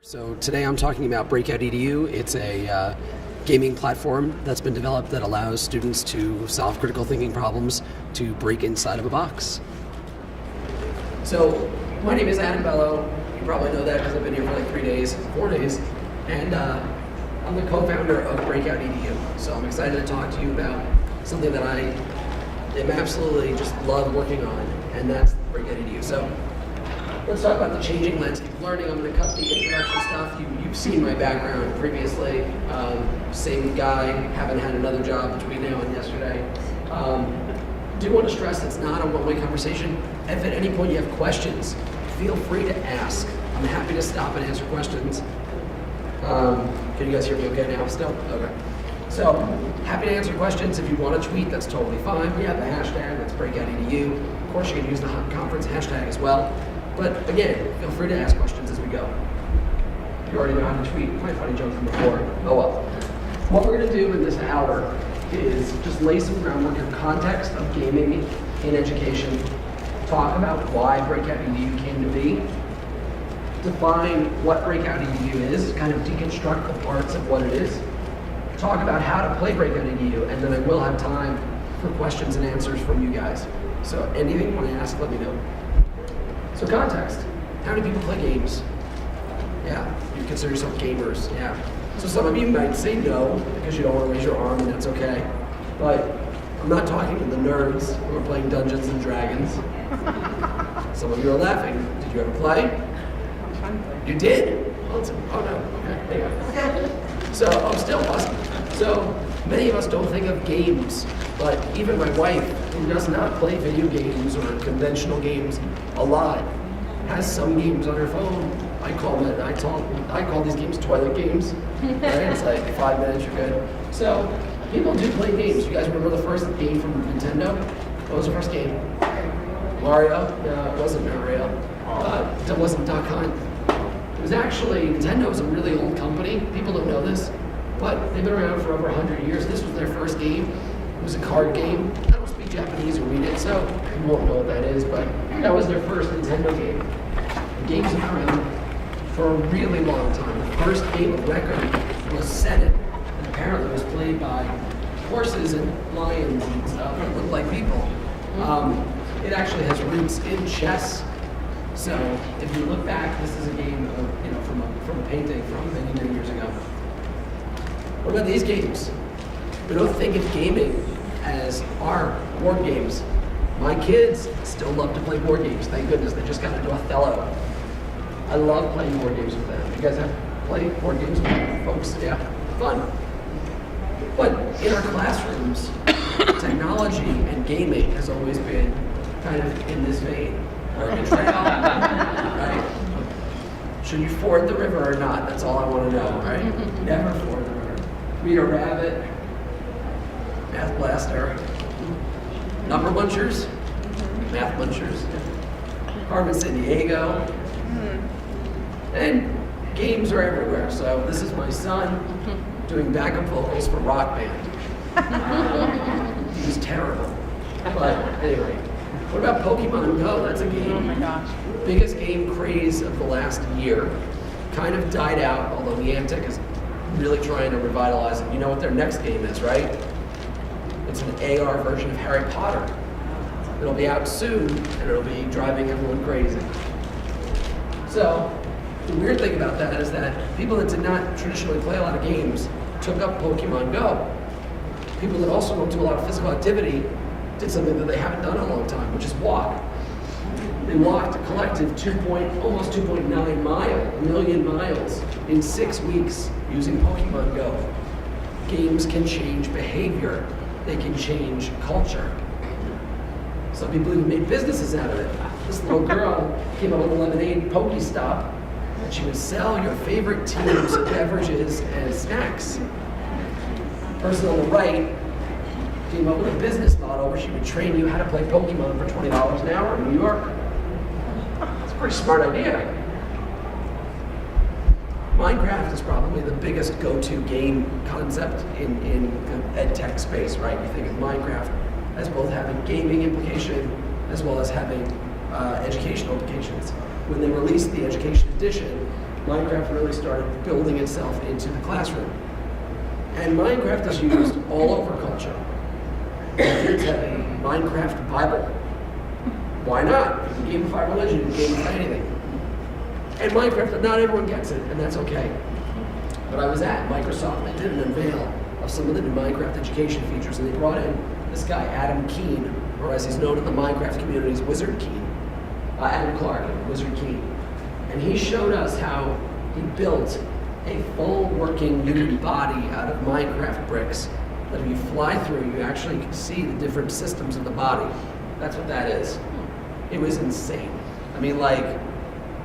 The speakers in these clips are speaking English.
So today I'm talking about Breakout EDU. It's a gaming platform that's been developed that allows students to solve critical thinking problems to break inside of a box. So my name is Bellow. You probably know that because I've been here for like 4 days, and I'm the co-founder of Breakout EDU. So I'm excited to talk to you about something that I am absolutely just love working on, and that's Breakout EDU. So let's talk about the changing landscape of learning. I'm going to cut the introduction stuff. You've seen my background previously. Same guy, haven't had another job between now and yesterday. Do want to stress it's not a one-way conversation. If at any point you have questions, feel free to ask. I'm happy to stop and answer questions. Can you guys hear me okay now still? Okay. So, happy to answer questions. If you want to tweet, that's totally fine. We have the hashtag, that's Breakout EDU. Of course, you can use the conference hashtag as well. But again, feel free to ask questions as we go. You already know how to tweet. Quite funny joke from before. Oh well. What we're going to do in this hour is just lay some groundwork in context of gaming in education, talk about why Breakout EDU came to be, define what Breakout EDU is, kind of deconstruct the parts of what it is, talk about how to play Breakout EDU, and then I will have time for questions and answers from you guys. So anything you want to ask, let me know. So context, how many people play games? Yeah, you consider yourself gamers, yeah. So some of you might say no, because you don't want to raise your arm, and that's okay. But I'm not talking to the nerds who are playing Dungeons and Dragons. Some of you are laughing. Did you ever play? You did? Oh no, okay, there you go. So, still awesome. So, many of us don't think of games, but even my wife, who does not play video games or conventional games a lot, has some games on her phone. I call these games toilet games. Right? It's like 5 minutes, you're good. So, people do play games. You guys remember the first game from Nintendo? What was the first game? Mario? No, it wasn't Mario. It wasn't Duck Hunt. It was actually, Nintendo is a really old company. People don't know this, but they've been around for over 100 years. This was their first game. It was a card game. I don't speak Japanese or read it, so you won't know what that is, but that was their first Nintendo game. The games have been around for a really long time. The first game of record was Senet, and apparently was played by horses and lions and stuff that look like people. It actually has roots in chess. So if you look back, this is a game of, from a painting from many years ago. What about these games? We don't think of gaming as our board games. My kids still love to play board games. Thank goodness they just got into Othello. I love playing board games with them. You guys have played board games with folks? Yeah, fun. But in our classrooms, technology and gaming has always been kind of in this vein. Right? Should you ford the river or not? That's all I want to know, right? Never ford the river. Read a rabbit, math blaster, number munchers, math munchers, Carmen San Diego, and games are everywhere. So this is my son doing backup vocals for Rock Band. He's terrible, but anyway. What about Pokemon Go? That's a game. Oh my gosh. Biggest game craze of the last year. Kind of died out, although Niantic is really trying to revitalize it. You know what their next game is, right? It's an AR version of Harry Potter. It'll be out soon, and it'll be driving everyone crazy. So, the weird thing about that is that people that did not traditionally play a lot of games took up Pokemon Go. People that also don't do a lot of physical activity did something that they haven't done in a long time, which is walk. They walked a collective almost 2.9 million miles in 6 weeks using Pokemon Go. Games can change behavior. They can change culture. Some people even made businesses out of it. This little girl came up with a lemonade Pokestop, and she would sell your favorite team's beverages and snacks. Person on the right came up with a business model where she would train you how to play Pokemon for $20 an hour in New York. It's a pretty smart idea. Minecraft is probably the biggest go-to game concept in the ed tech space, right? You think of Minecraft as both having gaming implication as well as having educational implications. When they released the education edition, Minecraft really started building itself into the classroom. And Minecraft is used all over culture. Kids have a Minecraft Bible. Why not? You can gamify religion, you can gamify anything. And Minecraft, not everyone gets it, and that's okay. But I was at Microsoft, they did an unveil of some of the new Minecraft education features, and they brought in this guy, Adam Keen, or as he's known in the Minecraft community as Wizard Keen. Adam Clark, Wizard Keen. And he showed us how he built a full working nude body out of Minecraft bricks that if you fly through, you actually can see the different systems of the body. That's what that is. It was insane. I mean, like,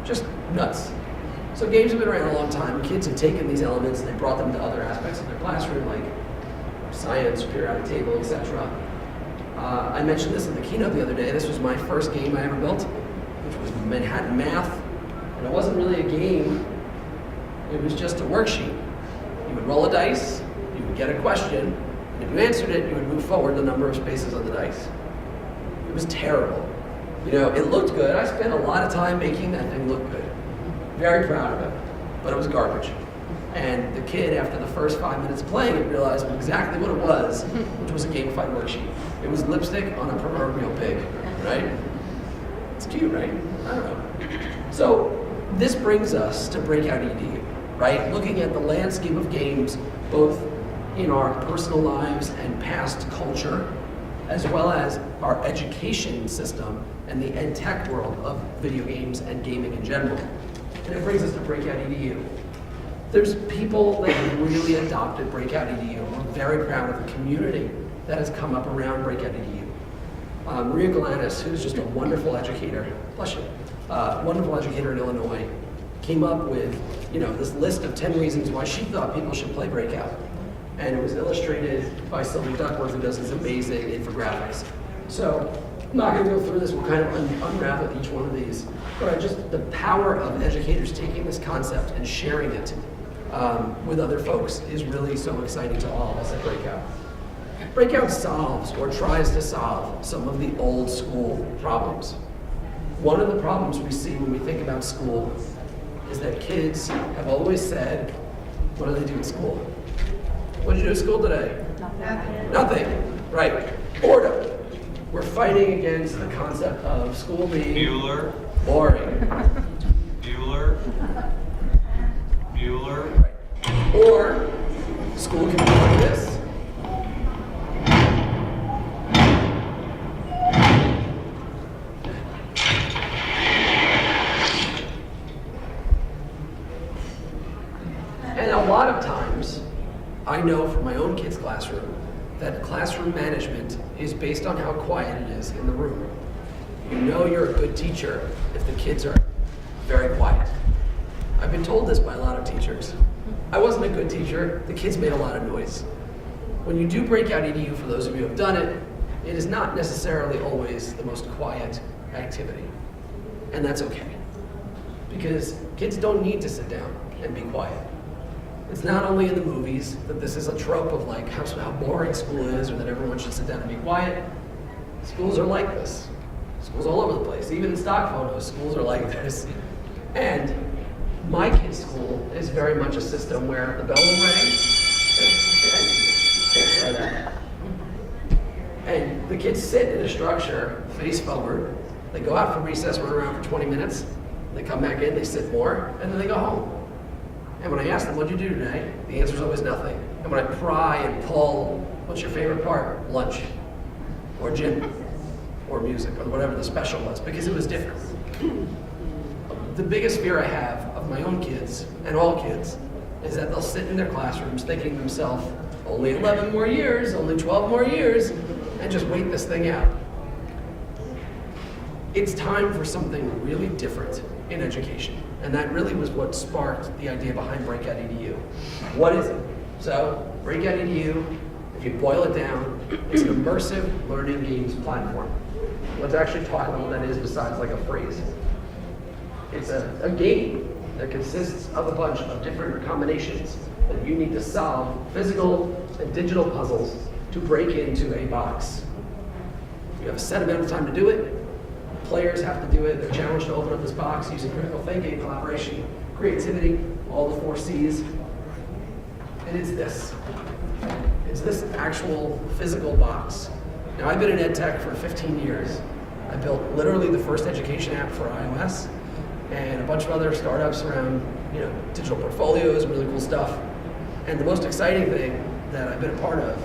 just nuts. So games have been around a long time. Kids have taken these elements and they brought them to other aspects of their classroom, like science, periodic table, etc. I mentioned this in the keynote the other day. This was my first game I ever built, which was Manhattan Math. And it wasn't really a game. It was just a worksheet. You would roll a dice, you would get a question, and if you answered it, you would move forward the number of spaces on the dice. It was terrible. You know, it looked good. I spent a lot of time making that thing look good. Very proud of it, but it was garbage. And the kid, after the first 5 minutes of playing it, realized exactly what it was, which was a gamified worksheet. It was lipstick on a proverbial pig, right? It's cute, right? I don't know. So this brings us to Breakout EDU, right? Looking at the landscape of games, both in our personal lives and past culture, as well as our education system and the ed tech world of video games and gaming in general. And it brings us to Breakout EDU. There's people that have really adopted Breakout EDU. We're very proud of the community that has come up around Breakout EDU. Maria Galanis, who's just a wonderful educator, bless you, wonderful educator in Illinois, came up with, you know, this list of 10 reasons why she thought people should play Breakout. And it was illustrated by Sylvie Duckworth, who does this amazing infographics. So I'm not going to go through this. We'll kind of unravel each one of these. But just the power of educators taking this concept and sharing it with other folks is really so exciting to all of us at Breakout. Breakout solves or tries to solve some of the old school problems. One of the problems we see when we think about school is that kids have always said, what do they do in school? What did you do at school today? Nothing. Nothing, right. Boredom. We're fighting against the concept of school being Bueller. boring. Bueller. Bueller. Right. Or school can be like this. And a lot of times, I know from my own kids' classroom that classroom management is based on how quiet it is in the room. You know you're a good teacher if the kids are very quiet. I've been told this by a lot of teachers. I wasn't a good teacher, the kids made a lot of noise. When you do Breakout EDU, for those of you who have done it, it is not necessarily always the most quiet activity. And that's okay. Because kids don't need to sit down and be quiet. It's not only in the movies that this is a trope of like how boring school is or that everyone should sit down and be quiet. Schools are like this. Schools all over the place. Even in stock photos, schools are like this. And my kid's school is very much a system where the bell will ring. And the kids sit in a structure, face forward. They go out for recess, run around for 20 minutes. They come back in, they sit more, and then they go home. And when I ask them, what'd you do today? The answer's always nothing. And when I pry and pull, what's your favorite part? Lunch, or gym, or music, or whatever the special was, because it was different. The biggest fear I have of my own kids, and all kids, is that they'll sit in their classrooms thinking to themselves, only 11 more years, only 12 more years, and just wait this thing out. It's time for something really different in education. And that really was what sparked the idea behind Breakout EDU. What is it? So, Breakout EDU, if you boil it down, it's an immersive learning games platform. Let's actually talk about what that is besides like a phrase. It's a game that consists of a bunch of different combinations that you need to solve physical and digital puzzles to break into a box. You have a set amount of time to do it. Players have to do it. They're challenged to open up this box using critical thinking, collaboration, creativity, all the 4 C's. And it's this. It's this actual physical box. Now, I've been in ed tech for 15 years. I built literally the first education app for iOS and a bunch of other startups around, digital portfolios, really cool stuff. And the most exciting thing that I've been a part of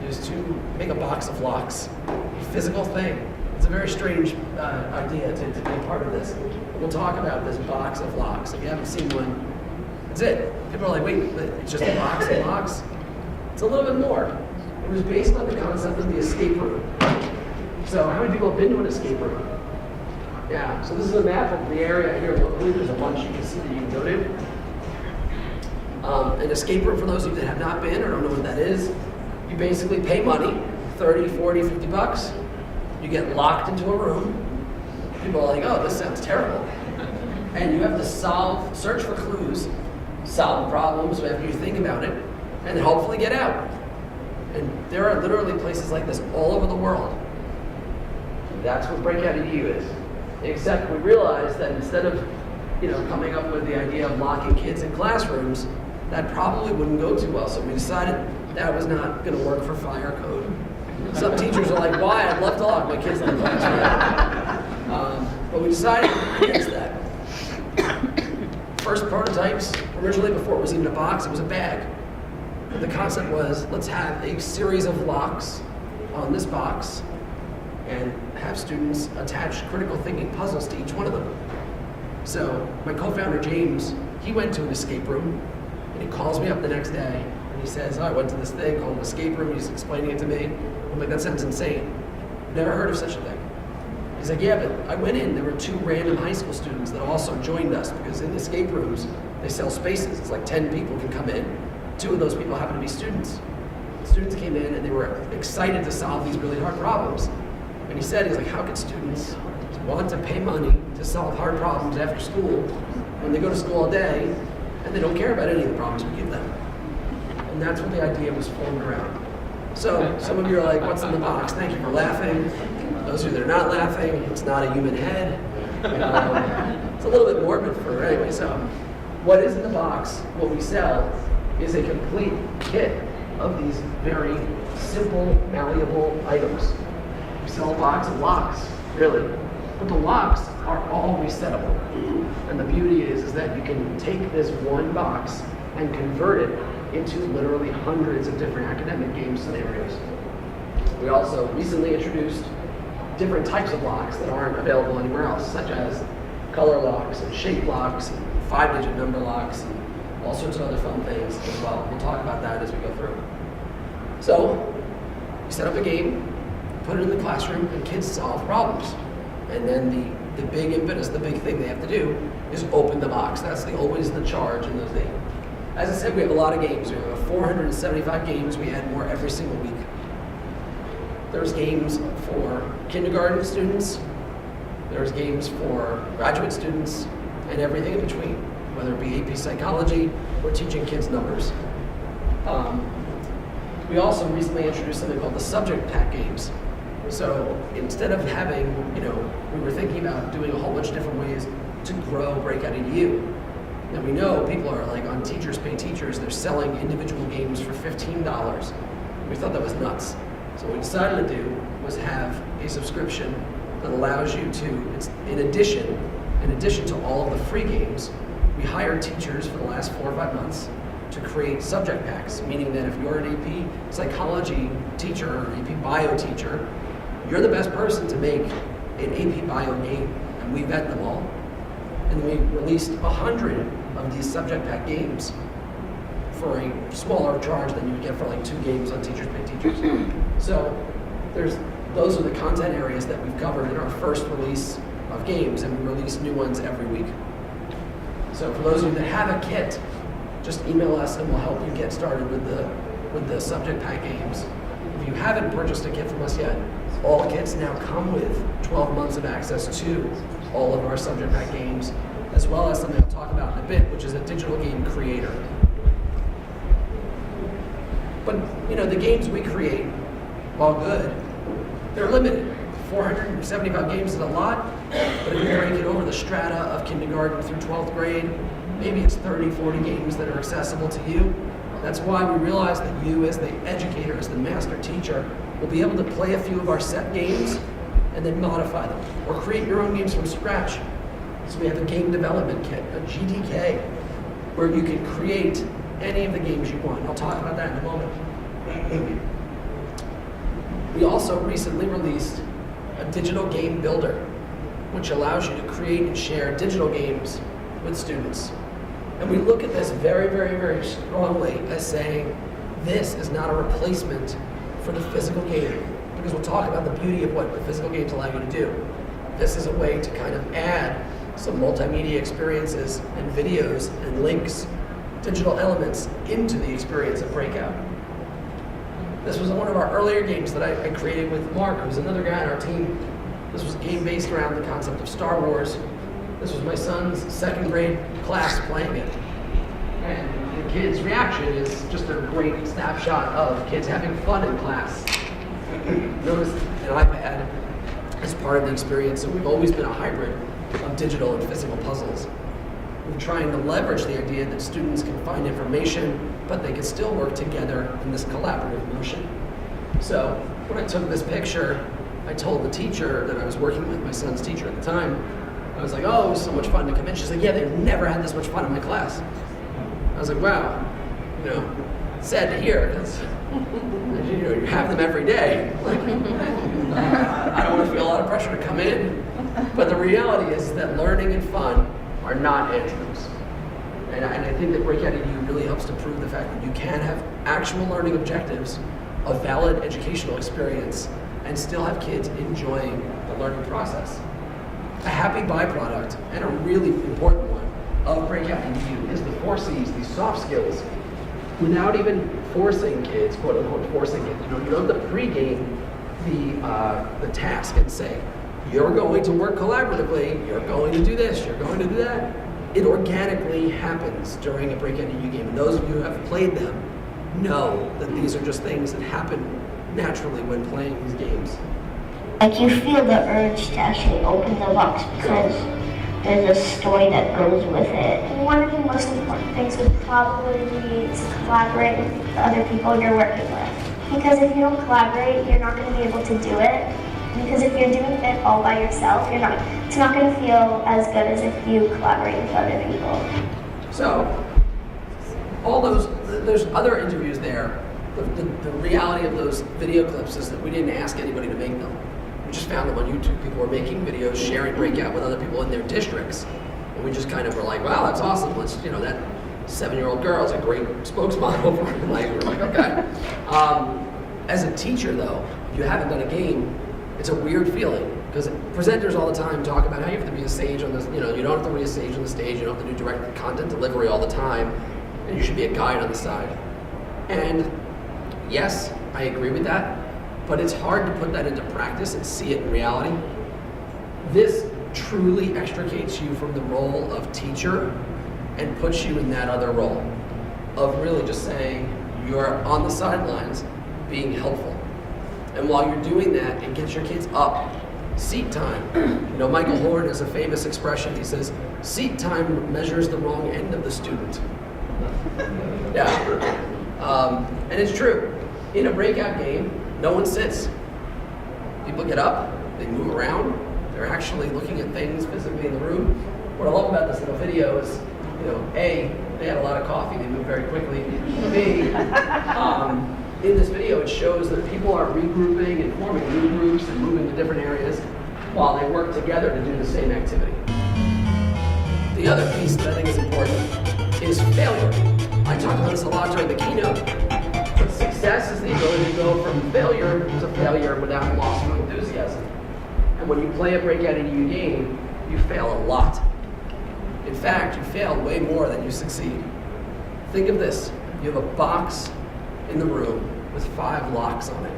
is to make a box of locks, a physical thing. It's a very strange idea to be a part of this. We'll talk about this box of locks. If you haven't seen one, that's it. People are like, wait, it's just a box of locks? It's a little bit more. It was based on the concept of the escape room. So how many people have been to an escape room? Yeah, so this is a map of the area here locally. There's a bunch you can see that you can go to. An escape room, for those of you that have not been or don't know what that is, you basically pay money, 30, 40, 50 bucks. You get locked into a room. People are like, oh, this sounds terrible. And you have to search for clues, solve problems after you think about it, and then hopefully get out. And there are literally places like this all over the world. That's what Breakout EDU is. Except we realized that instead of coming up with the idea of locking kids in classrooms, that probably wouldn't go too well. So we decided that was not going to work for fire code. Some teachers are like, why? I'd love to lock my kids in the classroom. But we decided against that. First prototypes, originally before it was even a box, it was a bag. The concept was, let's have a series of locks on this box and have students attach critical thinking puzzles to each one of them. So my co-founder, James, he went to an escape room, and he calls me up the next day, and he says, I went to this thing called an escape room, he's explaining it to me. I'm like, that sounds insane. Never heard of such a thing. He's like, yeah, but I went in, there were 2 random high school students that also joined us, because in escape rooms, they sell spaces. It's like 10 people can come in. 2 of those people happen to be students. Students came in, and they were excited to solve these really hard problems. And he said, he's like, how can students want to pay money to solve hard problems after school when they go to school all day and they don't care about any of the problems we give them? And that's what the idea was formed around. So some of you are like, what's in the box? Thank you for laughing. Those of you that are not laughing, it's not a human head. It's a little bit morbid for, anyway, so what is in the box, what we sell, is a complete kit of these very simple, malleable items. We sell a box of locks, really. But the locks are all resettable. And the beauty is that you can take this one box and convert it into literally hundreds of different academic game scenarios. We also recently introduced different types of locks that aren't available anywhere else, such as color locks and shape locks and 5-digit number locks and all sorts of other fun things as well. We'll talk about that as we go through. So, we set up a game, put it in the classroom, and kids solve problems. And then the big impetus, the big thing they have to do is open the box. That's always the charge in those days. As I said, we have a lot of games. We have 475 games. We add more every single week. There's games for kindergarten students. There's games for graduate students and everything in between, whether it be AP Psychology or teaching kids numbers. We also recently introduced something called the subject pack games. So instead of having, we were thinking about doing a whole bunch of different ways to grow Breakout EDU. Now we know people are like on Teachers Pay Teachers, they're selling individual games for $15. We thought that was nuts. So what we decided to do was have a subscription that allows you to, it's in addition to all of the free games, we hired teachers for the last 4 or 5 months to create subject packs, meaning that if you're an AP Psychology teacher or AP Bio teacher, you're the best person to make an AP Bio game, and we vet them all. And we released 100 of these subject pack games for a smaller charge than you would get for like 2 games on Teachers Pay Teachers. So those are the content areas that we've covered in our first release of games, and we release new ones every week. So for those of you that have a kit, just email us and we'll help you get started with the subject pack games. If you haven't purchased a kit from us yet, all kits now come with 12 months of access to all of our subject pack games, as well as something I'll talk about in a bit, which is a digital game creator. But the games we create, while good, they're limited. 475 games is a lot, but if you break it over the strata of kindergarten through 12th grade, maybe it's 30, 40 games that are accessible to you. That's why we realize that you as the educator, as the master teacher, will be able to play a few of our set games and then modify them, or create your own games from scratch. So we have a game development kit, a GDK, where you can create any of the games you want. I'll talk about that in a moment. We also recently released a digital game builder, which allows you to create and share digital games with students. And we look at this very, very, very strongly as saying, this is not a replacement for the physical game, because we'll talk about the beauty of what the physical games allow you to do. This is a way to kind of add some multimedia experiences and videos and links, digital elements into the experience of Breakout. This was one of our earlier games that I created with Mark, who's another guy on our team. This was a game based around the concept of Star Wars. This was my son's second grade class playing it. And the kids' reaction is just a great snapshot of kids having fun in class. Notice an iPad as part of the experience, so we've always been a hybrid of digital and physical puzzles. We're trying to leverage the idea that students can find information, but they can still work together in this collaborative motion. So when I took this picture, I told the teacher that I was working with, my son's teacher at the time, I was like, oh, it was so much fun to come in. She's like, yeah, they've never had this much fun in my class. I was like, wow, sad to hear, because you have them every day. I don't want to feel a lot of pressure to come in, but the reality is that learning and fun are not antonyms. And I think that Breakout EDU really helps to prove the fact that you can have actual learning objectives, a valid educational experience, and still have kids enjoying the learning process. A happy byproduct, and a really important one, of Breakout EDU is the 4 C's, these soft skills, without even forcing kids, quote unquote forcing kids. You don't have to pregame the task and say, you're going to work collaboratively, you're going to do this, you're going to do that. It organically happens during a Breakout EDU game. And those of you who have played them know that these are just things that happen naturally when playing these games. Like you feel the urge to actually open the box because there's a story that goes with it. One of the most important things would probably be to collaborate with the other people you're working with. Because if you don't collaborate, you're not going to be able to do it. Because if you're doing it all by yourself, it's not going to feel as good as if you collaborate with other people. So, there's other interviews there. The reality of those video clips is that we didn't ask anybody to make them. We just found them on YouTube. People were making videos, sharing Breakout with other people in their districts. And we just kind of were like, wow, that's awesome. That 7-year-old girl is a great spokesmodel for it. We're like, okay. As a teacher, though, if you haven't done a game, it's a weird feeling. Because presenters all the time talk about how you have to be a sage on this, you don't have to be a sage on the stage, you don't have to do direct content delivery all the time, and you should be a guide on the side. And yes, I agree with that, but it's hard to put that into practice and see it in reality. This truly extricates you from the role of teacher and puts you in that other role of really just saying you're on the sidelines being helpful. And while you're doing that, it gets your kids up. Seat time. Michael Horn has a famous expression. He says, seat time measures the wrong end of the student. Yeah. And it's true. In a Breakout game, no one sits. People get up, they move around, they're actually looking at things physically in the room. What I love about this little video is, A, they had a lot of coffee, they moved very quickly. B, in this video, it shows that people are regrouping and forming new groups and moving to different areas while they work together to do the same activity. The other piece that I think is important is failure. I talked about this a lot during the keynote, but success is the ability to go from failure to failure without loss of enthusiasm. And when you play a Breakout EDU game, you fail a lot. In fact, you fail way more than you succeed. Think of this. You have a box in the room with 5 locks on it.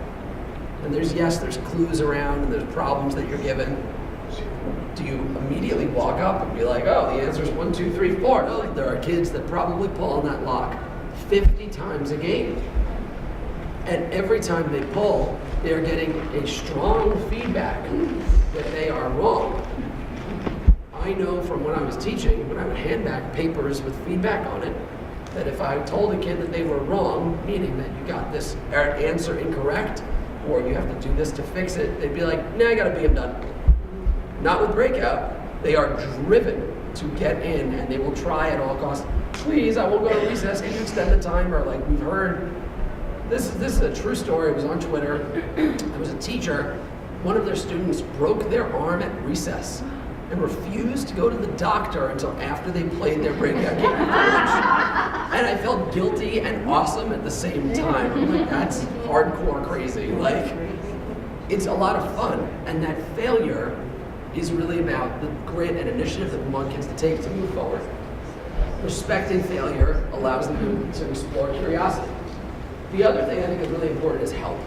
And there's clues around and there's problems that you're given. Do you immediately walk up and be like, oh, the answer is 1, 2, 3, 4? No, there are kids that probably pull on that lock 50 times a game. And every time they pull, they are getting a strong feedback that they are wrong. I know from when I was teaching, when I would hand back papers with feedback on it, that if I told a kid that they were wrong, meaning that you got this answer incorrect, or you have to do this to fix it, they'd be like, nah, I got a B, I'm done. Not with Breakout. They are driven to get in, and they will try at all costs. Please, I won't go to recess. Can you extend the timer? Like we've heard, this is a true story. It was on Twitter. There was a teacher. One of their students broke their arm at recess and refused to go to the doctor until after they played their Breakout game for lunch. And I felt guilty and awesome at the same time. I'm like, that's hardcore crazy. Like, it's a lot of fun, and that failure is really about the grit and initiative that we want kids to take to move forward. Respecting failure allows them to explore curiosity. The other thing I think is really important is help.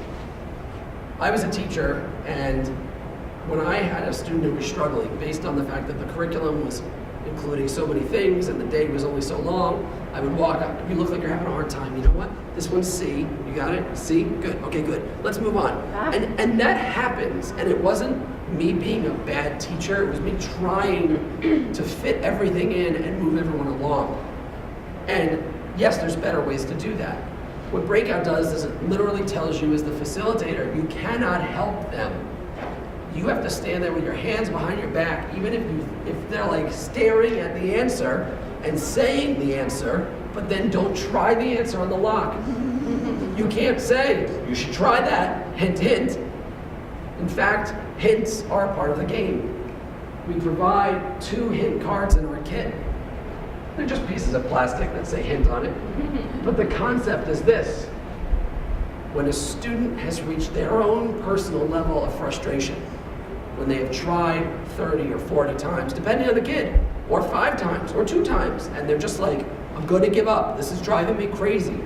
I was a teacher, and when I had a student who was struggling, based on the fact that the curriculum was including so many things and the day was only so long, I would walk up, you look like you're having a hard time, you know what? This one's C, you got it? C? Good, okay, good. Let's move on. And that happens, and it wasn't me being a bad teacher, it was me trying to fit everything in and move everyone along. And yes, there's better ways to do that. What Breakout does is it literally tells you as the facilitator, you cannot help them. You have to stand there with your hands behind your back, even if they're like staring at the answer and saying the answer, but then don't try the answer on the lock. You can't say, you should try that, hint, hint. In fact, hints are a part of the game. We provide 2 hint cards in our kit. They're just pieces of plastic that say hint on it. But the concept is this. When a student has reached their own personal level of frustration, when they have tried 30 or 40 times, depending on the kid, or 5 times, or 2 times, and they're just like, I'm going to give up, this is driving me crazy.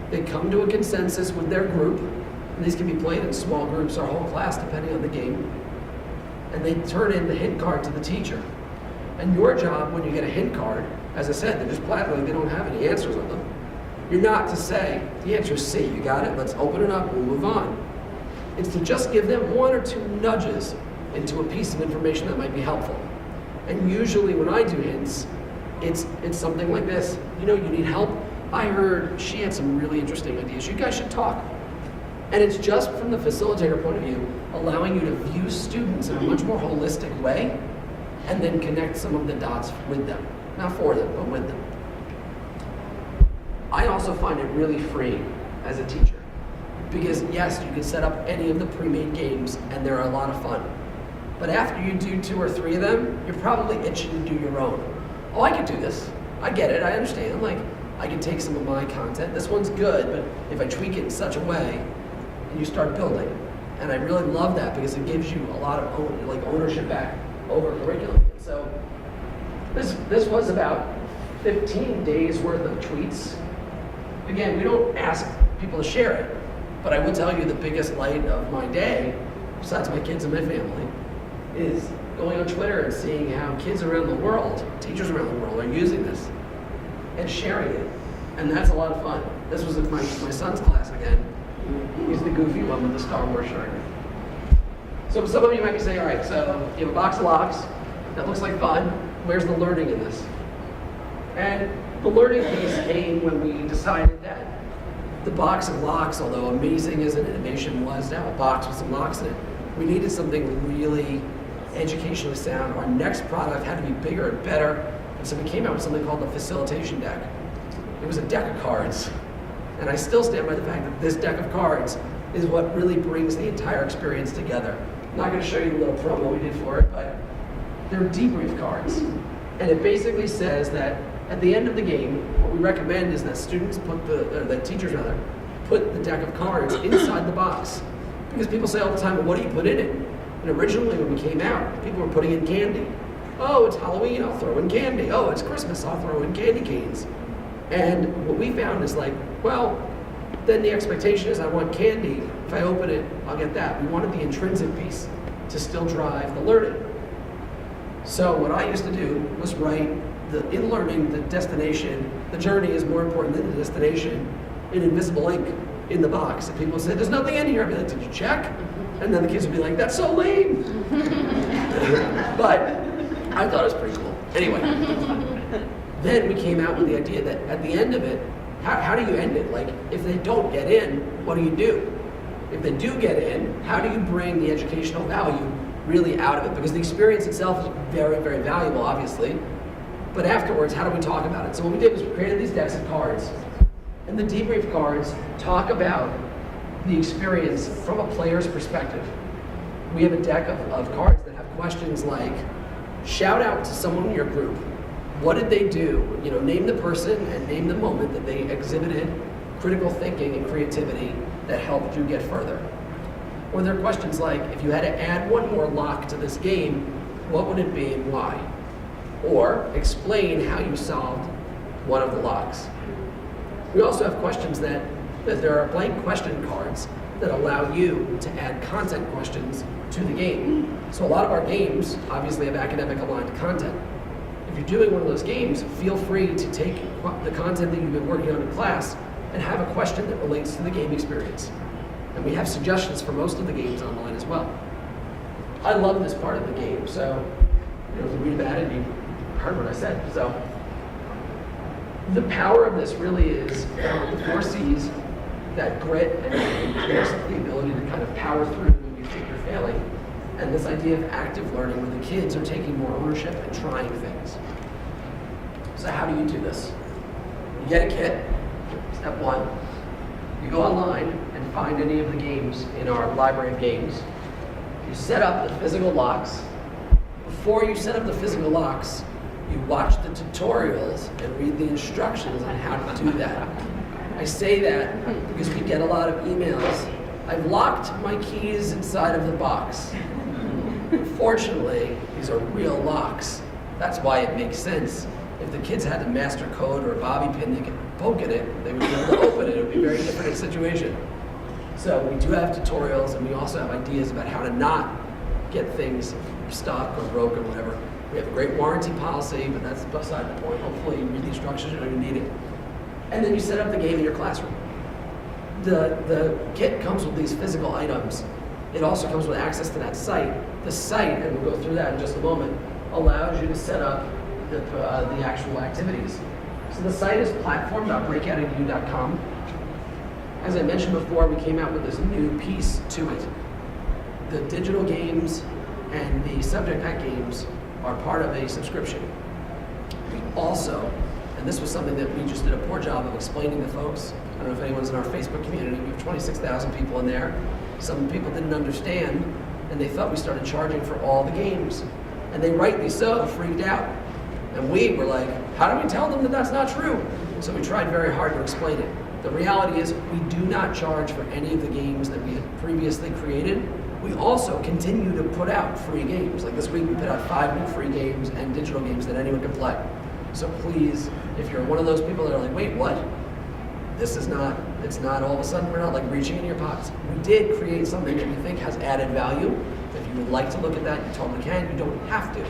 They come to a consensus with their group, and these can be played in small groups or whole class, depending on the game, and they turn in the hint card to the teacher. And your job when you get a hint card, as I said, they're just plastic, they don't have any answers on them. You're not to say, the answer is C, you got it, let's open it up, we'll move on. It's to just give them 1 or 2 nudges into a piece of information that might be helpful. And usually when I do hints, it's something like this. You know, you need help? I heard she had some really interesting ideas. You guys should talk. And it's just from the facilitator point of view, allowing you to view students in a much more holistic way and then connect some of the dots with them. Not for them, but with them. I also find it really freeing as a teacher. Because yes, you can set up any of the pre-made games and they're a lot of fun. But after you do 2 or 3 of them, you're probably itching to do your own. Oh, I could do this. I get it, I understand. Like, I can take some of my content. This one's good, but if I tweak it in such a way, and you start building. And I really love that because it gives you a lot of ownership back over curriculum. So this was about 15 days worth of tweets. Again, we don't ask people to share it, but I will tell you the biggest light of my day, besides my kids and my family, is going on Twitter and seeing how kids around the world, teachers around the world, are using this and sharing it. And that's a lot of fun. This was my son's class again. He's the goofy one with the Star Wars shirt. So some of you might be saying, all right, so you have a box of locks, that looks like fun. Where's the learning in this? And the learning piece came when we decided that the box of locks, although amazing as an innovation was to have a box with some locks in it, we needed something really educationally sound. Our next product had to be bigger and better, and so we came out with something called the facilitation deck. It was a deck of cards, and I still stand by the fact that this deck of cards is what really brings the entire experience together. I'm not going to show you the little promo we did for it, but they're debrief cards, and it basically says that at the end of the game, what we recommend is that students teachers put the deck of cards inside the box. Because people say all the time, well, what do you put in it? And originally when we came out, people were putting in candy. Oh, it's Halloween, I'll throw in candy. Oh, it's Christmas, I'll throw in candy canes. And what we found is like, well, then the expectation is I want candy. If I open it, I'll get that. We wanted the intrinsic piece to still drive the learning. So what I used to do was write in learning, the destination, the journey is more important than the destination in invisible ink in the box. And people say, there's nothing in here. I'd be like, did you check? And then the kids would be like, that's so lame. But I thought it was pretty cool. Anyway, then we came out with the idea that at the end of it, how do you end it? Like, if they don't get in, what do? If they do get in, how do you bring the educational value really out of it? Because the experience itself is very, very valuable, obviously. But afterwards, how do we talk about it? So what we did was we created these decks of cards. And the debrief cards talk about the experience from a player's perspective. We have a deck of cards that have questions like, shout out to someone in your group. What did they do? You know, name the person and name the moment that they exhibited critical thinking and creativity that helped you get further. Or there are questions like, if you had to add one more lock to this game, what would it be and why? Or explain how you solved one of the locks. We also have questions that there are blank question cards that allow you to add content questions to the game. So a lot of our games obviously have academic aligned content. If you're doing one of those games, feel free to take the content that you've been working on in class and have a question that relates to the game experience. And we have suggestions for most of the games online as well. I love this part of the game, so if you read about it, you heard what I said. So the power of this really is the 4 C's, that grit and the ability to kind of power through when you think you're failing, and this idea of active learning where the kids are taking more ownership and trying things. So how do you do this? You get a kit, step 1. You go online and find any of the games in our library of games. You set up the physical locks. Before you set up the physical locks, you watch the tutorials and read the instructions on how to do that. I say that because we get a lot of emails. I've locked my keys inside of the box. Fortunately, these are real locks. That's why it makes sense. If the kids had to master code or a bobby pin, they could poke at it, they would be able to open it. It would be a very different situation. So we do have tutorials, and we also have ideas about how to not get things stuck or broken or whatever. We have a great warranty policy, but that's beside the point. Hopefully you read the instructions, you don't even need it. And then you set up the game in your classroom. The kit comes with these physical items. It also comes with access to that site. The site, and we'll go through that in just a moment, allows you to set up the actual activities. So the site is platform.breakoutedu.com. As I mentioned before, we came out with this new piece to it. The digital games and the subject matter games are part of a subscription. We also, and this was something that we just did a poor job of explaining to folks. I don't know if anyone's in our Facebook community. We have 26,000 people in there. Some people didn't understand, and they thought we started charging for all the games. And they rightly so freaked out. And we were like, how do we tell them that that's not true? So we tried very hard to explain it. The reality is we do not charge for any of the games that we had previously created. We also continue to put out free games. Like this week we put out 5 new free games and digital games that anyone can play. So please, if you're one of those people that are like, wait, what? It's not all of a sudden we're not like reaching in your pockets. We did create something that we think has added value. If you would like to look at that, you totally can. You don't have to.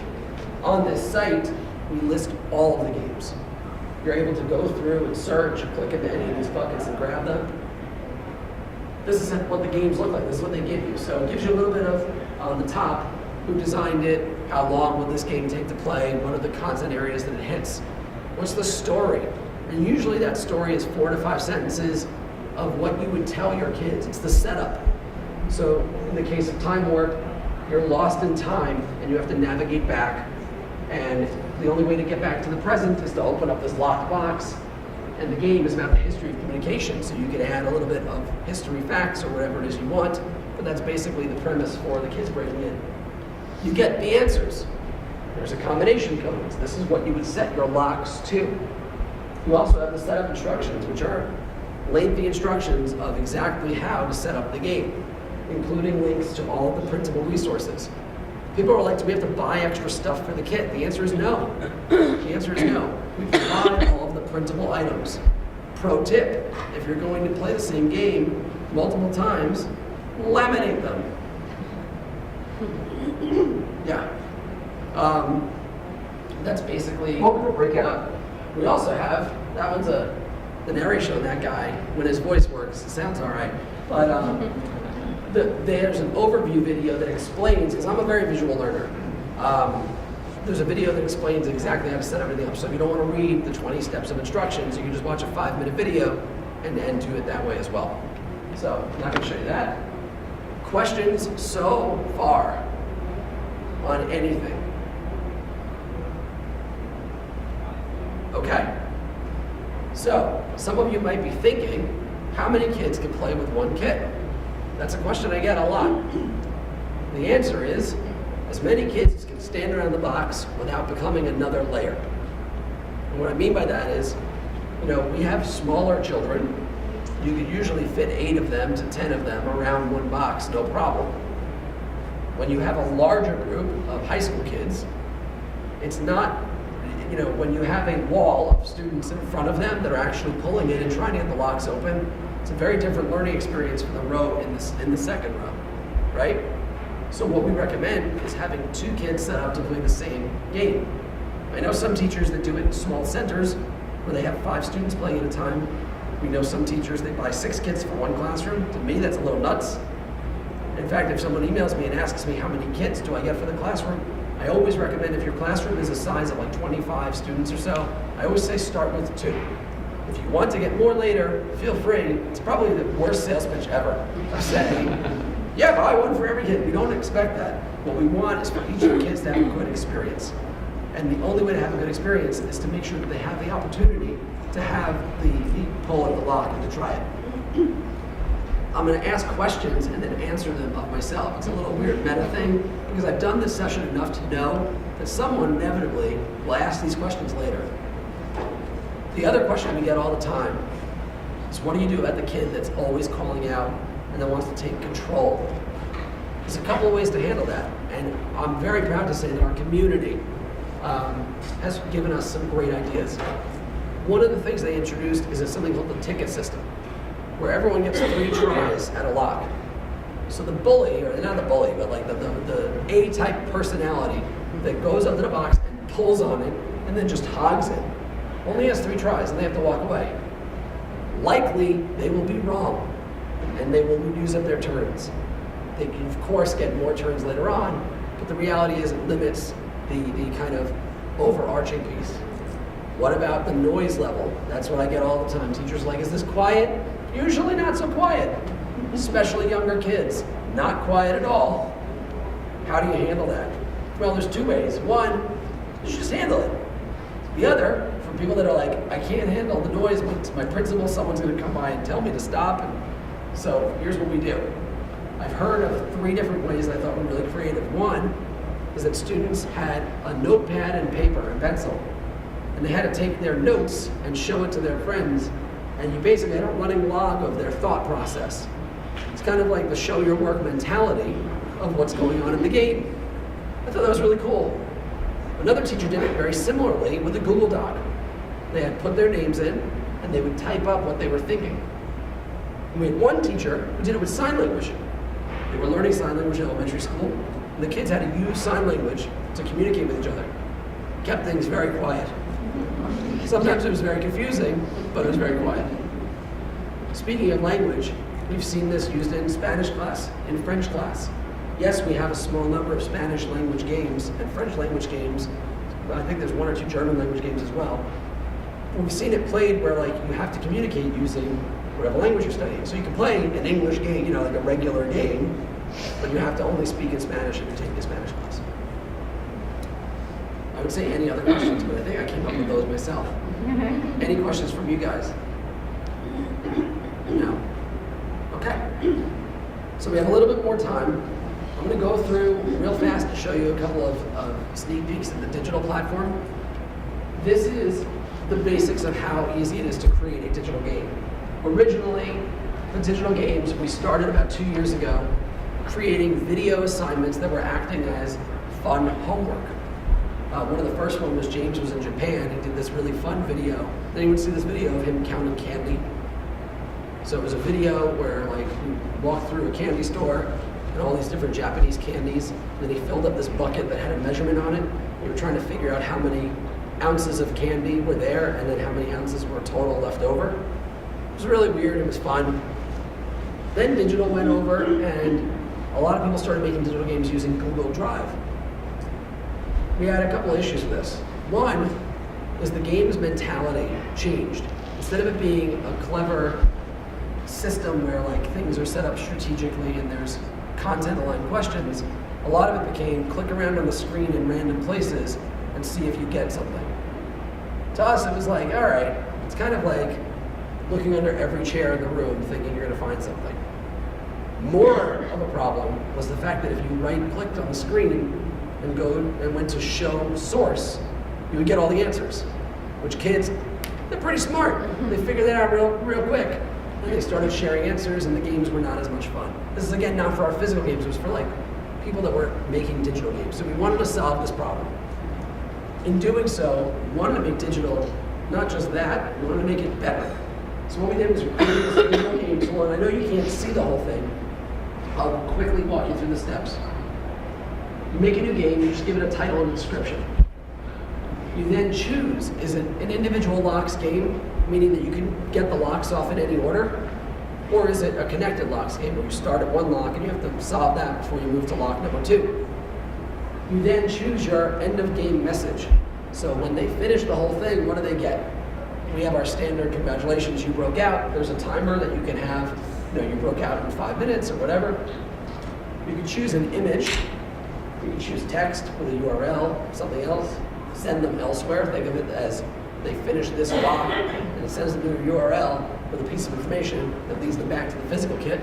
On this site, we list all of the games. You're able to go through and search and click into any of these buckets and grab them. This is what the games look like. This is what they give you. So it gives you a little bit of, on the top, who designed it, how long will this game take to play, what are the content areas that it hits, what's the story. And usually that story is 4 to 5 sentences of what you would tell your kids. It's the setup. So in the case of Time Warp, you're lost in time and you have to navigate back. And the only way to get back to the present is to open up this locked box. And the game is about the history of communication, so you can add a little bit of history facts or whatever it is you want, but that's basically the premise for the kids breaking in. You get the answers. There's a combination code. This is what you would set your locks to. You also have the setup instructions, which are lengthy instructions of exactly how to set up the game, including links to all of the printable resources. People are like, do we have to buy extra stuff for the kit? The answer is no. The answer is no. We provide all of the printable items. Pro tip, if you're going to play the same game multiple times, laminate them. Yeah. That's basically... Welcome to Breakout. We also have, that one's the narration on that guy, when his voice works, it sounds all right. But there's an overview video that explains, because I'm a very visual learner, there's a video that explains exactly how to set everything up. So if you don't want to read the 20 steps of instructions, you can just watch a 5-minute video and do it that way as well. So I'm not going to show you that. Questions so far on anything? Okay. So some of you might be thinking, how many kids can play with one kit? That's a question I get a lot. The answer is, as many kids as can stand around the box without becoming another layer. And what I mean by that is, we have smaller children. You could usually fit 8 of them to 10 of them around one box, no problem. When you have a larger group of high school kids, it's not, when you have a wall of students in front of them that are actually pulling it and trying to get the locks open, it's a very different learning experience for the row in the second row, right? So what we recommend is having 2 kids set up to play the same game. I know some teachers that do it in small centers where they have 5 students playing at a time. We know some teachers, they buy 6 kits for one classroom. To me, that's a little nuts. In fact, if someone emails me and asks me how many kits do I get for the classroom, I always recommend if your classroom is a size of like 25 students or so, I always say start with 2. If you want to get more later, feel free. It's probably the worst sales pitch ever of saying, yeah, buy one for every kid. We don't expect that. What we want is for each of the kids to have a good experience. And the only way to have a good experience is to make sure that they have the opportunity to have the pull of the lock and to try it. I'm going to ask questions and then answer them of myself. It's a little weird meta thing because I've done this session enough to know that someone inevitably will ask these questions later. The other question we get all the time is, what do you do about the kid that's always calling out and that wants to take control? There's a couple of ways to handle that, and I'm very proud to say that our community has given us some great ideas. One of the things they introduced is something called the ticket system, where everyone gets 3 tries at a lock. So the bully, or not the bully, but like the A-type personality that goes up to the box and pulls on it and then just hogs it, only has 3 tries and they have to walk away. Likely, they will be wrong and they will use up their turns. They can, of course, get more turns later on, but the reality is it limits the kind of overarching piece. What about the noise level? That's what I get all the time. Teachers are like, is this quiet? Usually not so quiet, especially younger kids. Not quiet at all. How do you handle that? Well, there's 2 ways. One, you just handle it. The other, for people that are like, I can't handle the noise, but my principal, someone's going to come by and tell me to stop. And so here's what we do. I've heard of 3 different ways I thought were really creative. One is that students had a notepad and paper and pencil, and they had to take their notes and show it to their friends, and you basically had a running log of their thought process. It's kind of like the show your work mentality of what's going on in the game. I thought that was really cool. Another teacher did it very similarly with a Google Doc. They had put their names in, and they would type up what they were thinking. And we had one teacher who did it with sign language. They were learning sign language in elementary school, and the kids had to use sign language to communicate with each other. Kept things very quiet. Sometimes it was very confusing, but it was very quiet. Speaking of language, we've seen this used in Spanish class, in French class. Yes, we have a small number of Spanish language games and French language games, but I think there's 1 or 2 German language games as well. We've seen it played where like you have to communicate using whatever language you're studying. So you can play an English game, like a regular game, but you have to only speak in Spanish if you're taking a Spanish class. I would say any other questions, but I think I came up with those myself. Any questions from you guys? No? Okay. So we have a little bit more time. I'm going to go through real fast to show you a couple of sneak peeks at the digital platform. This is the basics of how easy it is to create a digital game. Originally, the digital games, we started about 2 years ago creating video assignments that were acting as fun homework. One of the first one was James was in Japan. He did this really fun video. Then you would see this video of him counting candy. So it was a video where like we walked through a candy store and all these different Japanese candies. And then he filled up this bucket that had a measurement on it. We were trying to figure out how many ounces of candy were there and then how many ounces were total left over. It was really weird. It was fun. Then digital went over and a lot of people started making digital games using Google Drive. we had a couple of issues with this. One is the game's mentality changed. Instead of it being a clever system where like things are set up strategically and there's content-aligned questions, a lot of it became click around on the screen in random places and see if you get something. To us, it was like, all right, it's kind of like looking under every chair in the room thinking you're gonna find something. More of a problem was the fact that if you right-clicked on the screen and went to show source, you would get all the answers. Which kids, they're pretty smart. They figured that out real quick. And they started sharing answers and the games were not as much fun. This is again not for our physical games, it was for like people that were making digital games. So we wanted to solve this problem. In doing so, we wanted to make digital not just that, we wanted to make it better. So what we did was we created this digital game tool, and I know you can't see the whole thing. I'll quickly walk you through the steps. You make a new game, you just give it a title and a description. You then choose, is it an individual locks game, meaning that you can get the locks off in any order? Or is it a connected locks game where you start at one lock and you have to solve that before you move to lock number 2? You then choose your end of game message. So when they finish the whole thing, what do they get? We have our standard congratulations, you broke out. There's a timer that you can have, you broke out in 5 minutes or whatever. You can choose an image. You can choose text with a URL, something else. Send them elsewhere. Think of it as they finish this lock and it sends them to a URL with a piece of information that leads them back to the physical kit.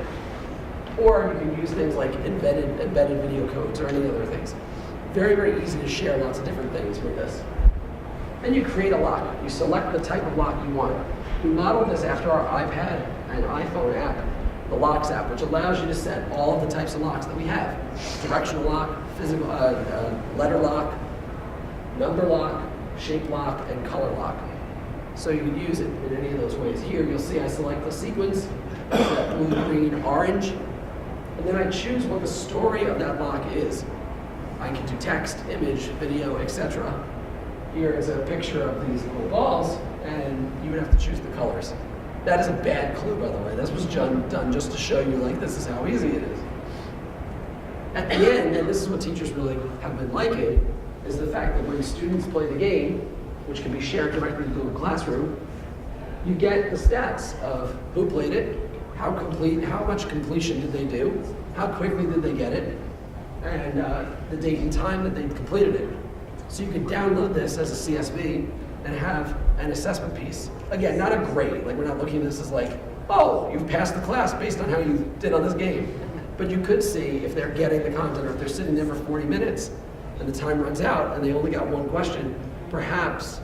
Or you can use things like embedded video codes or any other things. Very, very easy to share lots of different things with this. Then you create a lock. You select the type of lock you want. We modeled this after our iPad and iPhone app, the Locks app, which allows you to set all of the types of locks that we have. Directional lock, physical letter lock, number lock, shape lock, and color lock. So you can use it in any of those ways. Here you'll see I select the sequence, blue, green, orange, and then I choose what the story of that lock is. I can do text, image, video, etc. Here is a picture of these little balls, and you would have to choose the colors. That is a bad clue, by the way. This was done just to show you, like, this is how easy it is. At the end, and this is what teachers really have been liking, is the fact that when students play the game, which can be shared directly to Google Classroom, you get the stats of who played it, how much completion did they do, how quickly did they get it, and the date and time that they completed it. So you can download this as a CSV and have an assessment piece. Again, not a grade, like we're not looking at this as like, oh, you've passed the class based on how you did on this game. But you could see if they're getting the content or if they're sitting there for 40 minutes and the time runs out and they only got one question, perhaps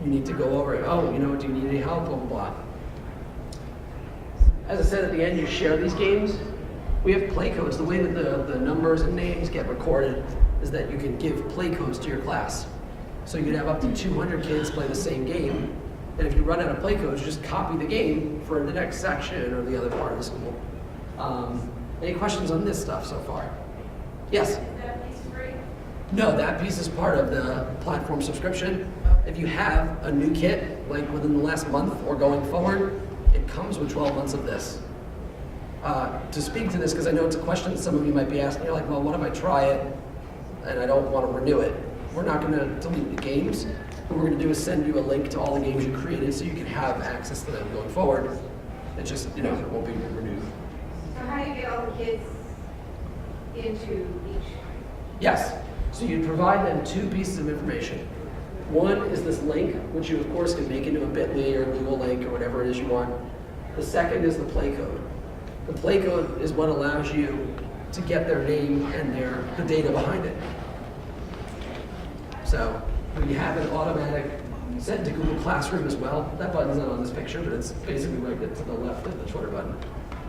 you need to go over it. Oh, do you need any help, blah, blah, blah. As I said, at the end, you share these games. We have play codes. The way that the numbers and names get recorded is that you can give play codes to your class. So you could have up to 200 kids play the same game, and if you run out of play codes, you just copy the game for the next section or the other part of the school. Any questions on this stuff so far? Yes? Is that piece free? No, that piece is part of the platform subscription. If you have a new kit, like within the last month or going forward, it comes with 12 months of this. To speak to this, because I know it's a question that some of you might be asking, you're like, well, what if I try it and I don't want to renew it? We're not going to delete the games. What we're going to do is send you a link to all the games you created so you can have access to them going forward. It just, it won't be renewed. So how do you get all the kids into each? Yes. So you provide them 2 pieces of information. One is this link, which you of course can make into a bit.ly or Google link or whatever it is you want. The second is the play code. The play code is what allows you to get their name and the data behind it. So we have an automatic send to Google Classroom as well. That button's not on this picture, but it's basically right to the left of the Twitter button.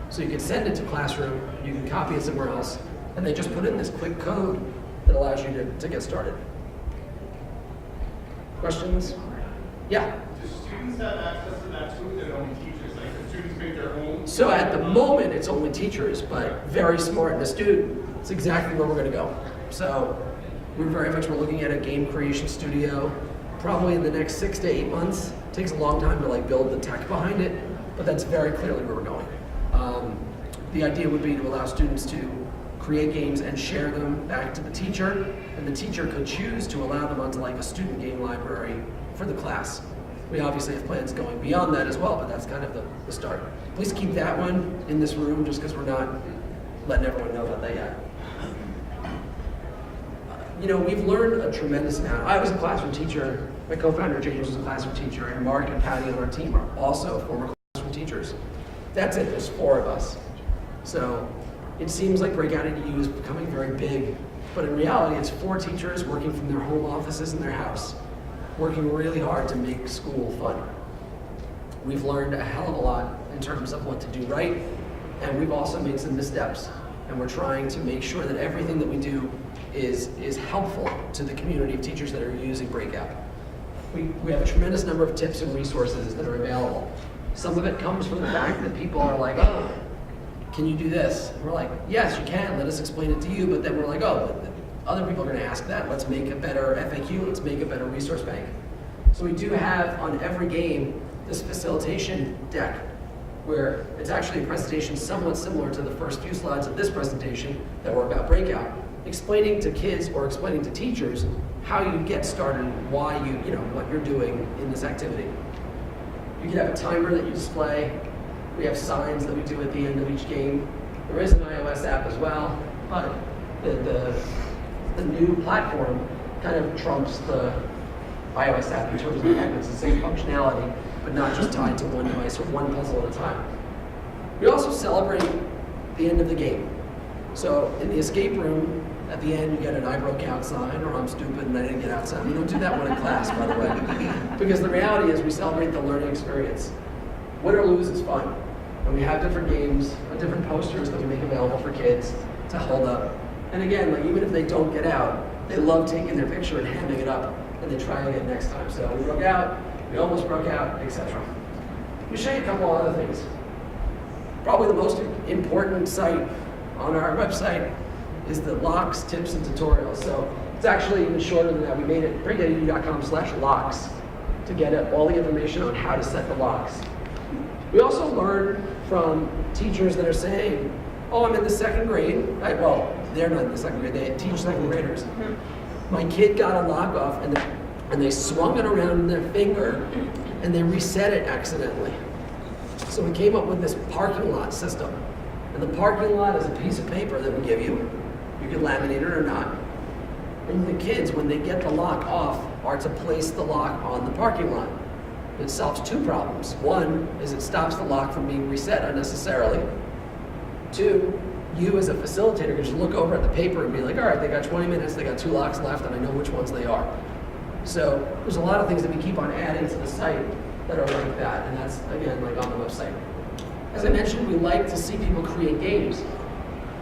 So you can send it to Classroom, you can copy it somewhere else, and they just put in this quick code that allows you to get started. Questions? Yeah? Do students have access to that too? They're only teachers? Like, the students make their own? So at the moment, it's only teachers, but very smart and astute. It's exactly where we're going to go. So we're looking at a game creation studio, probably in the next 6 to 8 months. It takes a long time to build the tech behind it, but that's very clearly where we're going. The idea would be to allow students to create games and share them back to the teacher, and the teacher could choose to allow them onto like a student game library for the class. We obviously have plans going beyond that as well, but that's kind of the start. Please keep that one in this room just because we're not letting everyone know about that yet. You know, we've learned a tremendous amount. I was a classroom teacher. My co-founder James was a classroom teacher, and Mark and Patty on our team are also former classroom teachers. That's it, there's 4 of us. So it seems like Breakout EDU is becoming very big, but in reality it's 4 teachers working from their home offices in their house, working really hard to make school fun. We've learned a hell of a lot in terms of what to do right, and we've also made some missteps, and we're trying to make sure that everything that we do is helpful to the community of teachers that are using Breakout. We have a tremendous number of tips and resources that are available. Some of it comes from the fact that people are like, oh, can you do this? And we're like, yes, you can, let us explain it to you, but then we're like, oh, but other people are gonna ask that, let's make a better FAQ, let's make a better resource bank. So we do have on every game this facilitation deck, where it's actually a presentation somewhat similar to the first few slides of this presentation that were about Breakout, explaining to kids or explaining to teachers how you get started, why you know, what you're doing in this activity. You can have a timer that you display. We have signs that we do at the end of each game. There is an iOS app as well, but the new platform kind of trumps the iOS app in terms of the it's the same functionality, but not just tied to one device or one puzzle at a time. We also celebrate the end of the game. So in the escape room, at the end you get an I broke out sign, or I'm stupid and I didn't get outside. We don't do that one in class, by the way. Because the reality is we celebrate the learning experience. Win or lose is fun. And we have different games, different posters that we make available for kids to hold up. And again, like even if they don't get out, they love taking their picture and handing it up, and they try again next time. So we broke out, we almost broke out, etc. Let me show you a couple other things. Probably the most important site on our website is the locks, tips, and tutorials. So it's actually even shorter than that. We made it breakoutedu.com/locks to get all the information on how to set the locks. We also learn from teachers that are saying, oh, I'm in the 2nd grade. Well, they're not in the 2nd grade, they teach 2nd graders. My kid got a lock off and they swung it around in their finger and they reset it accidentally. So we came up with this parking lot system. And the parking lot is a piece of paper that we give you. You can laminate it or not. And the kids, when they get the lock off, are to place the lock on the parking lot. It solves 2 problems. 1 is it stops the lock from being reset unnecessarily. 2, you as a facilitator can just look over at the paper and be like, all right, they got 20 minutes, they got 2 locks left, and I know which ones they are. So there's a lot of things that we keep on adding to the site that are like that, and that's, again, like on the website. As I mentioned, we like to see people create games.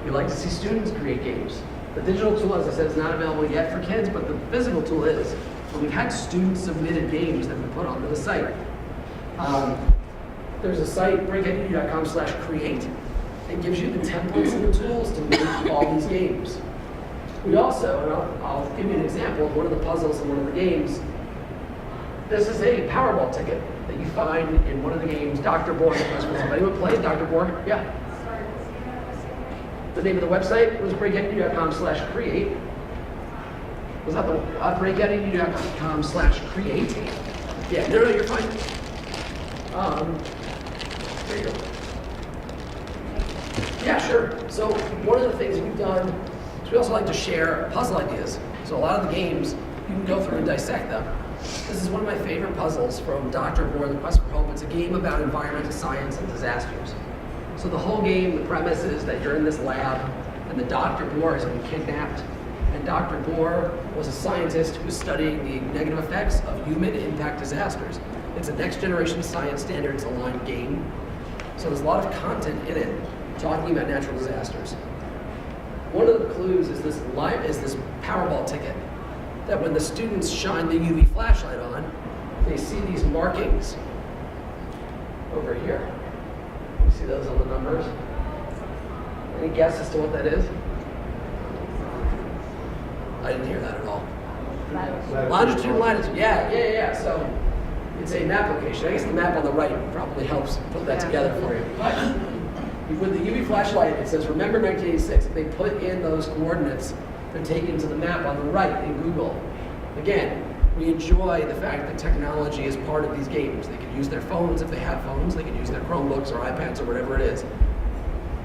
We like to see students create games. The digital tool, as I said, is not available yet for kids, but the physical tool is. And we've had student-submitted games that we put onto the site. There's a site, breakoutedu.com/create. It gives you the templates and the tools to make all these games. We also, and I'll give you an example of one of the puzzles in one of the games. This is a Powerball ticket that you find in one of the games, Dr. Bohr. Anyone play Dr. Bohr? Yeah. The name of the website was breakoutedu.com/create. Was that the breakoutedu.com/create? Yeah, no, you're fine. There you go. Yeah, sure. So one of the things we've done is we also like to share puzzle ideas. So a lot of the games, you can go through and dissect them. This is one of my favorite puzzles from Dr. Bohr, The Quest for Hope. It's a game about environmental science and disasters. So the whole game, the premise is that you're in this lab and the Dr. Bohr has been kidnapped. And Dr. Bohr was a scientist who was studying the negative effects of human impact disasters. It's a next generation science standards aligned game. So there's a lot of content in it talking about natural disasters. One of the clues is this Powerball ticket, that when the students shine the UV flashlight on, they see these markings over here. You see those on the numbers? Any guess as to what that is? I didn't hear that at all. Longitude and latitude, yeah. So it's a map location. I guess the map on the right probably helps put that together for you. But with the UV flashlight, it says, remember 1986. If they put in those coordinates, they're taken to the map on the right in Google. Again, we enjoy the fact that technology is part of these games. They can use their phones if they have phones. They can use their Chromebooks or iPads or whatever it is.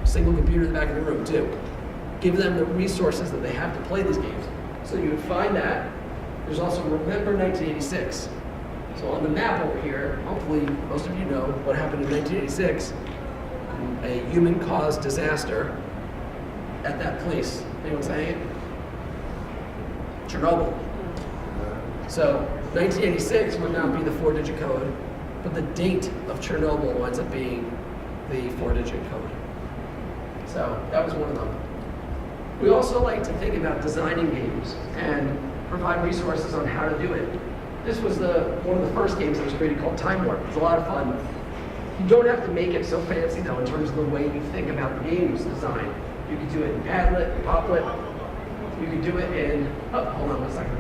Single computer in the back of the room, too. Give them the resources that they have to play these games. So you would find that. There's also Remember 1986. So on the map over here, hopefully most of you know what happened in 1986. A human-caused disaster at that place. Anyone saying it? Chernobyl. So 1986 would not be the 4-digit code, but the date of Chernobyl winds up being the 4-digit code. So that was one of them. We also like to think about designing games and provide resources on how to do it. This was one of the first games that was created called Time Warp. It's a lot of fun. You don't have to make it so fancy though in terms of the way you think about the game's design. You could do it in Padlet, Poplet. You could do it in, hold on one second.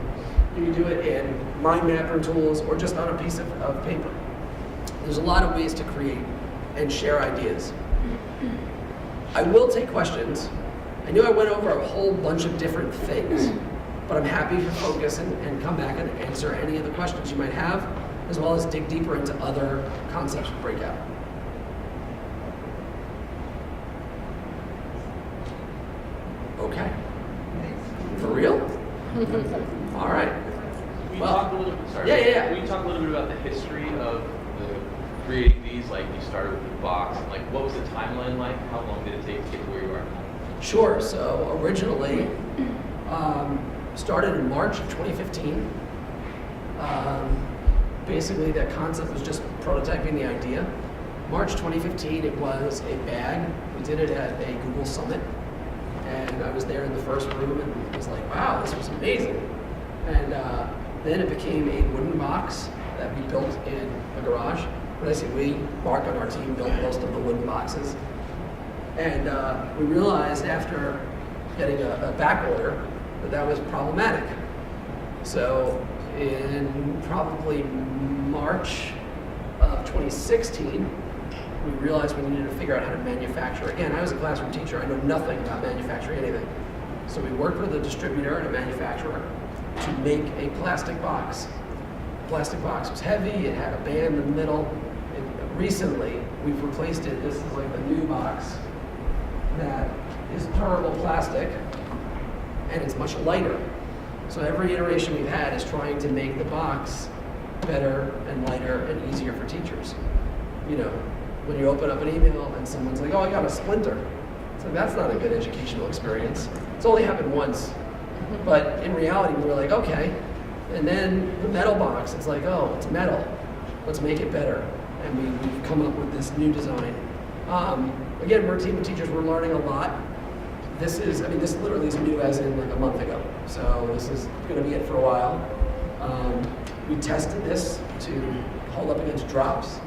You could do it in mind mapper tools or just on a piece of paper. There's a lot of ways to create and share ideas. I will take questions. I knew I went over a whole bunch of different things, but I'm happy to focus and come back and answer any of the questions you might have, as well as dig deeper into other concepts of Breakout. Okay. For real? All right. Will you Well, talk a little bit, sorry. yeah. Will you talk a little bit about the history of creating these? Like you started with the box. Like what was the timeline like? How long did it take to get to where you are now? Sure. So originally, started in March of 2015. Basically, that concept was just prototyping the idea. March 2015, it was a bag. We did it at a Google Summit. And I was there in the first room and was like, wow, this was amazing. And then it became a wooden box that we built in a garage. When I say we, Mark on our team built most of the wooden boxes. And we realized after getting a back order that was problematic. So in probably March of 2016, we realized we needed to figure out how to manufacture. Again, I was a classroom teacher. I know nothing about manufacturing anything. So we worked with a distributor and a manufacturer to make a plastic box. The plastic box was heavy. It had a band in the middle. Recently, we've replaced it. This is like the new box that is durable plastic, and it's much lighter. So every iteration we've had is trying to make the box better and lighter and easier for teachers. You know, when you open up an email and someone's like, oh, I got a splinter. It's like, that's not a good educational experience. It's only happened once. But in reality, we were like, okay. And then the metal box, it's like, oh, it's metal. Let's make it better. And we've come up with this new design. Again, we're a team of teachers. We're learning a lot. This literally is new as in like a month ago. So this is going to be it for a while. We tested this to hold up against drops.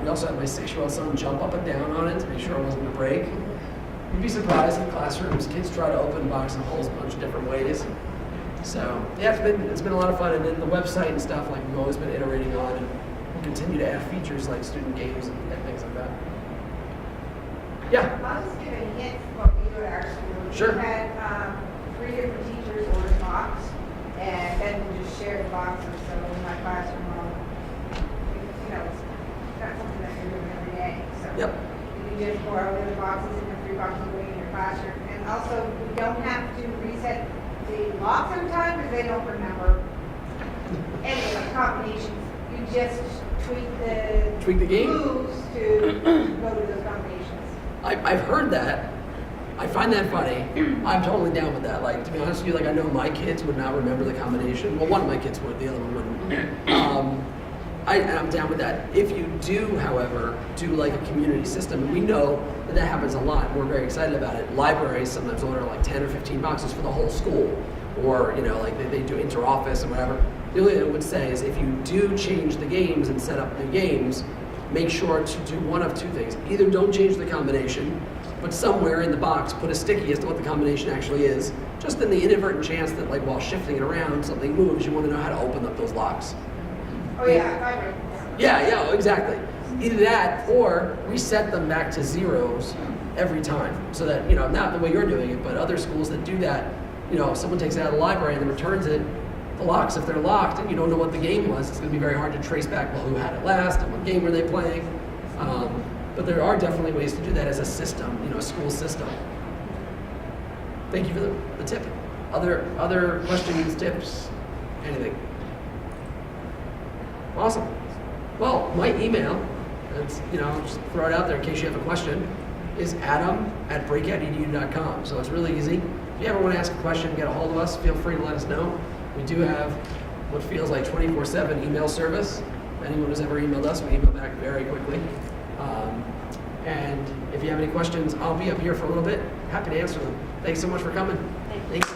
We also had my 6-year-old son jump up and down on it to make sure it wasn't going to break. You'd be surprised in classrooms, kids try to open box and holes a bunch of different ways. So yeah, it's been a lot of fun. And then the website and stuff, like we've always been iterating on, and we'll continue to add features like student games and things like that. Yeah. I'll just give a hint what we do at our school. Sure. We had 3 different teachers order a box, and then we just shared the boxes. So in my classroom, you know, it's not something that you're doing every day. So Yep. you can just pour over the boxes and the 3 boxes away in your classroom. And also, you don't have to reset the lock sometime because they don't remember any of the combinations. You just tweak the game moves to go to those combinations. I've heard that. I find that funny. I'm totally down with that. Like, to be honest with you, like I know my kids would not remember the combination. Well, one of my kids would, the other one wouldn't. I'm down with that. If you do, however, do like a community system, and we know that happens a lot, and we're very excited about it. Libraries sometimes order like 10 or 15 boxes for the whole school, or you know, like they do inter-office and whatever. The only thing I would say is if you do change the games and set up new games, make sure to do one of 2 things. Either don't change the combination, but somewhere in the box put a sticky as to what the combination actually is, just in the inadvertent chance that like while shifting it around, something moves, you want to know how to open up those locks. Oh yeah, I agree. Yeah, exactly. either that or reset them back to zeros every time. So that, not the way you're doing it, but other schools that do that, if someone takes it out of the library and then returns it, the locks, if they're locked and you don't know what the game was, it's going to be very hard to trace back, well, who had it last and what game were they playing. But there are definitely ways to do that as a system, a school system. Thank you for the tip. Other questions, tips, anything? Awesome. Well, my email, it's, just throw it out there in case you have a question, is adam@breakoutedu.com. So it's really easy. If you ever want to ask a question, get a hold of us, feel free to let us know. We do have what feels like 24/7 email service. Anyone who's ever emailed us, we email back very quickly. And if you have any questions, I'll be up here for a little bit. Happy to answer them. Thanks so much for coming. Thanks.